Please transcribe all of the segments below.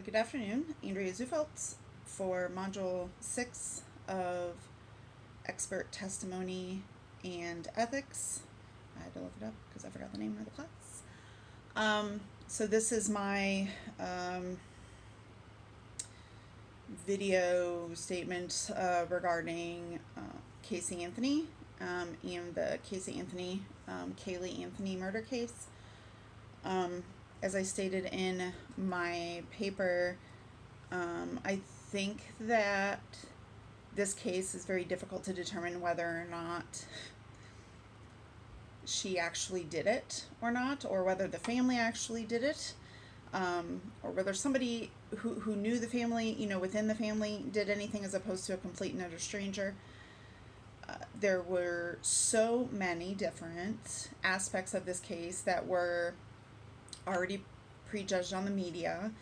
Good afternoon, Andrea Zufelt for Module 6 of Expert Testimony and Ethics. I had to look it up because I forgot the name of the class. So this is my video statement regarding Casey Anthony and the Casey Anthony, Kaylee Anthony murder case. As I stated in my paper, I think that this case is very difficult to determine whether or not she actually did it or not, or whether the family actually did it, or whether somebody who knew the family, within the family did anything as opposed to a complete and utter stranger. There were so many different aspects of this case that were already prejudged on the media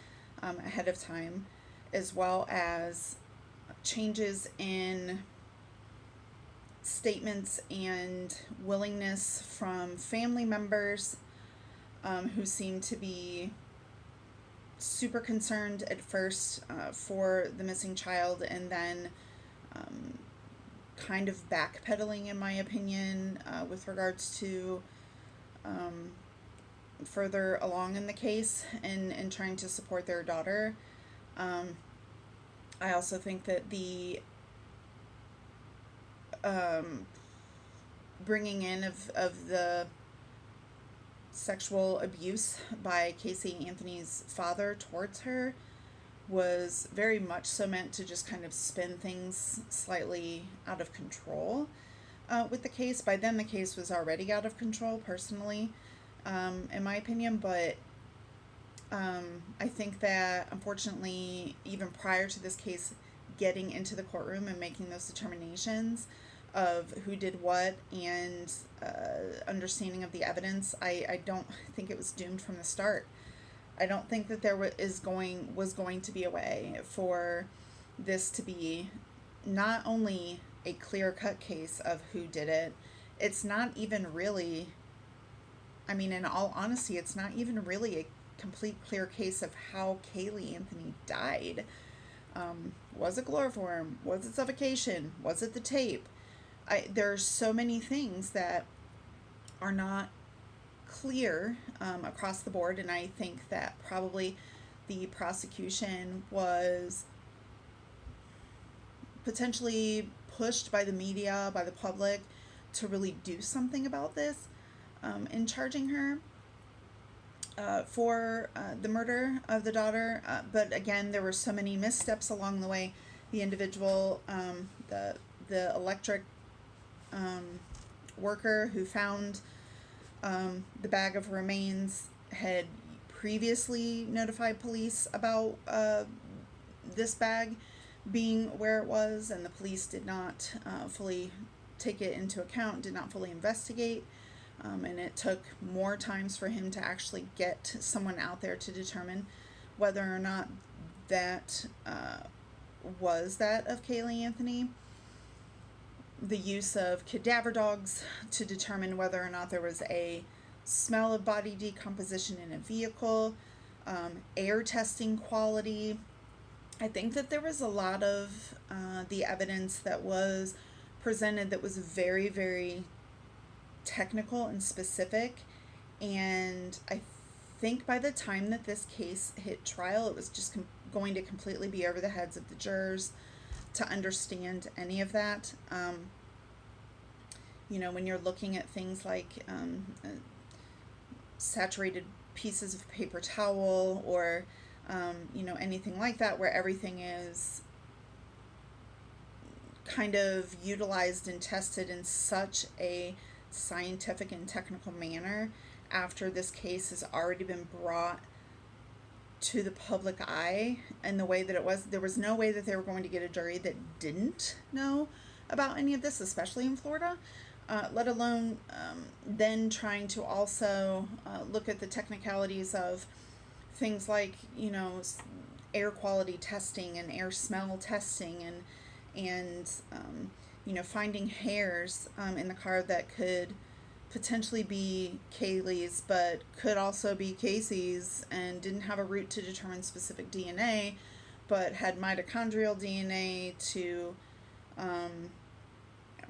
ahead of time, as well as changes in statements and willingness from family members who seemed to be super concerned at first for the missing child, and then kind of backpedaling, in my opinion, with regards to further along in the case and trying to support their daughter. I also think that the bringing in of the sexual abuse by Casey Anthony's father towards her was very much so meant to just kind of spin things slightly out of control with the case. By then, the case was already out of control, personally, in my opinion, but I think that, unfortunately, even prior to this case getting into the courtroom and making those determinations of who did what and understanding of the evidence, I don't think it was doomed from the start. I don't think that there was going to be a way for this to be not only a clear-cut case of who did it. It's not even really, in all honesty, it's not even really a complete clear case of how Kaylee Anthony died. Was it chloroform? Was it suffocation? Was it the tape? There are so many things that are not clear across the board, and I think that probably the prosecution was potentially pushed by the media, by the public, to really do something about this in charging her for the murder of the daughter. But again, there were so many missteps along the way. The individual, the electric worker who found the bag of remains had previously notified police about this bag being where it was, and the police did not fully take it into account, did not fully investigate, and it took more times for him to actually get someone out there to determine whether or not that was that of Kaylee Anthony. The use of cadaver dogs to determine whether or not there was a smell of body decomposition in a vehicle, air testing quality. I think that there was a lot of the evidence that was presented that was very, very technical and specific, and I think by the time that this case hit trial, it was just going to completely be over the heads of the jurors to understand any of that. When you're looking at things like saturated pieces of paper towel or anything like that, where everything is kind of utilized and tested in such a scientific and technical manner after this case has already been brought to the public eye and the way that it was, there was no way that they were going to get a jury that didn't know about any of this, especially in Florida, let alone then trying to also look at the technicalities of things like, air quality testing and air smell testing and finding hairs in the car that could potentially be Kaylee's, but could also be Casey's, and didn't have a route to determine specific DNA, but had mitochondrial DNA to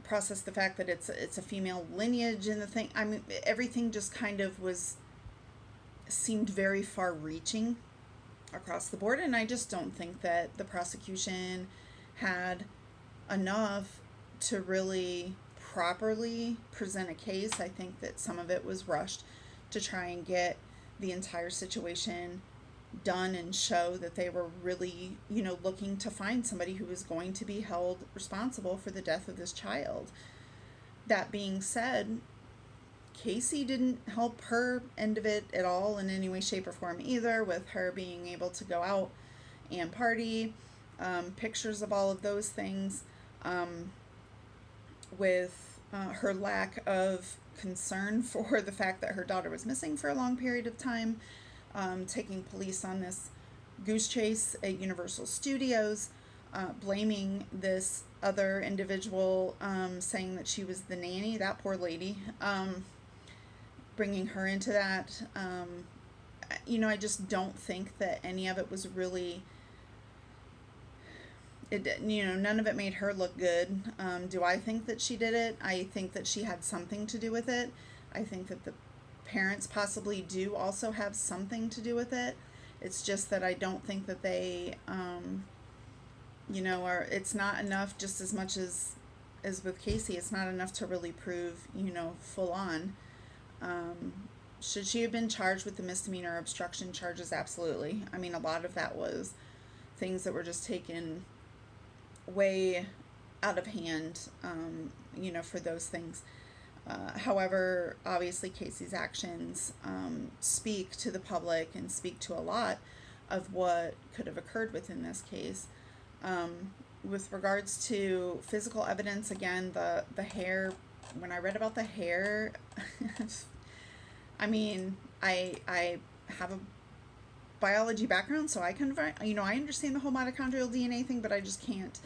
process the fact that it's a female lineage in the thing. I mean, everything just kind of seemed very far-reaching across the board, and I just don't think that the prosecution had enough to really properly present a case. I think that some of it was rushed to try and get the entire situation done and show that they were really, looking to find somebody who was going to be held responsible for the death of this child. That being said, Casey didn't help her end of it at all in any way, shape, or form either, with her being able to go out and party, pictures of all of those things, with her lack of concern for the fact that her daughter was missing for a long period of time, taking police on this goose chase at Universal Studios, blaming this other individual, saying that she was the nanny, that poor lady, bringing her into that. I just don't think that any of it was really, none of it made her look good. Do I think that she did it? I think that she had something to do with it. I think that the parents possibly do also have something to do with it. It's just that I don't think that they, it's not enough, just as much as with Casey, it's not enough to really prove, full on. Should she have been charged with the misdemeanor obstruction charges? Absolutely. I mean, a lot of that was things that were just taken way out of hand, for those things. However, obviously Casey's actions speak to the public and speak to a lot of what could have occurred within this case. With regards to physical evidence, again, the hair, when I read about the hair, I mean, I have a biology background, so I I understand the whole mitochondrial DNA thing, but I just can't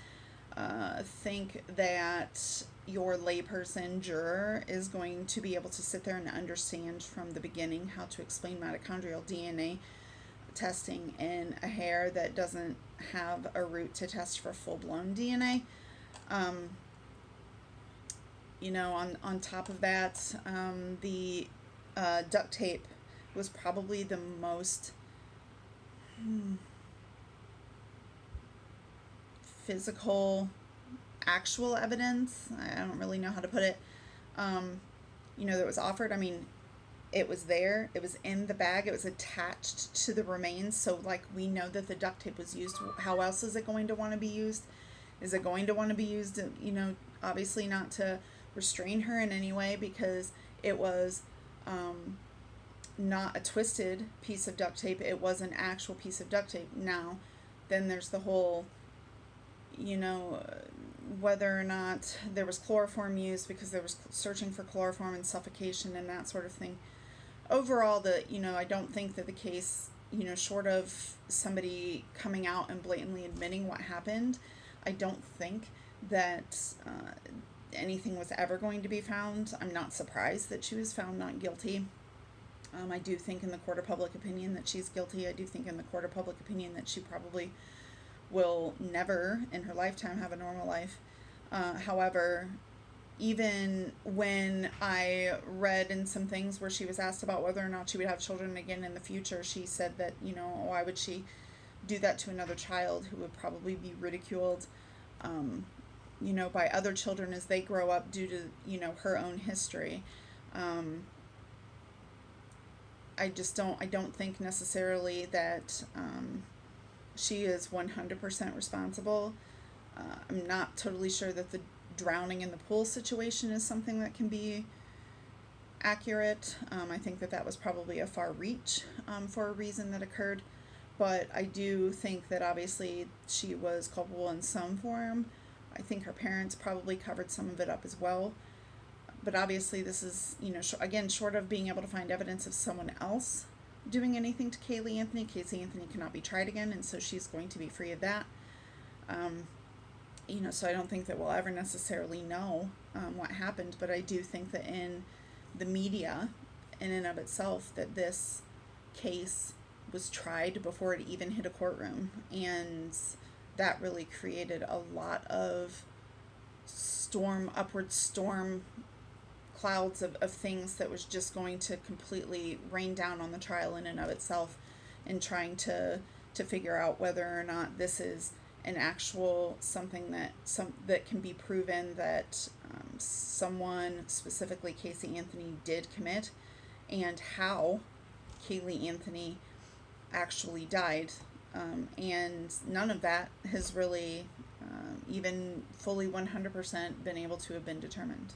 think that your layperson juror is going to be able to sit there and understand from the beginning how to explain mitochondrial DNA testing in a hair that doesn't have a route to test for full-blown DNA. On top of that, the duct tape was probably the most physical, actual evidence. I don't really know how to put it. That was offered. I mean, it was there. It was in the bag. It was attached to the remains. So, we know that the duct tape was used. How else is it going to want to be used? Is it going to want to be used, obviously not to restrain her in any way, because it was not a twisted piece of duct tape. It was an actual piece of duct tape. Now, then there's the whole, whether or not there was chloroform used, because there was searching for chloroform and suffocation and that sort of thing. Overall, I don't think that the case, short of somebody coming out and blatantly admitting what happened, I don't think that anything was ever going to be found. I'm not surprised that she was found not guilty. I do think in the court of public opinion that she's guilty. I do think in the court of public opinion that she probably will never in her lifetime have a normal life. However, even when I read in some things where she was asked about whether or not she would have children again in the future, she said that, why would she do that to another child who would probably be ridiculed, by other children as they grow up due to, her own history. I don't think necessarily that she is 100% responsible. I'm not totally sure that the drowning in the pool situation is something that can be accurate. I think that was probably a far reach for a reason that occurred. But I do think that obviously she was culpable in some form. I think her parents probably covered some of it up as well. But obviously this is, again, short of being able to find evidence of someone else doing anything to Casey Anthony cannot be tried again, and so she's going to be free of that. So I don't think that we'll ever necessarily know what happened, but I do think that in the media in and of itself that this case was tried before it even hit a courtroom. And that really created a lot of upward storm clouds of things that was just going to completely rain down on the trial in and of itself, and trying to figure out whether or not this is an actual something that can be proven that someone, specifically Casey Anthony, did commit, and how Kaylee Anthony actually died. And none of that has really even fully 100% been able to have been determined.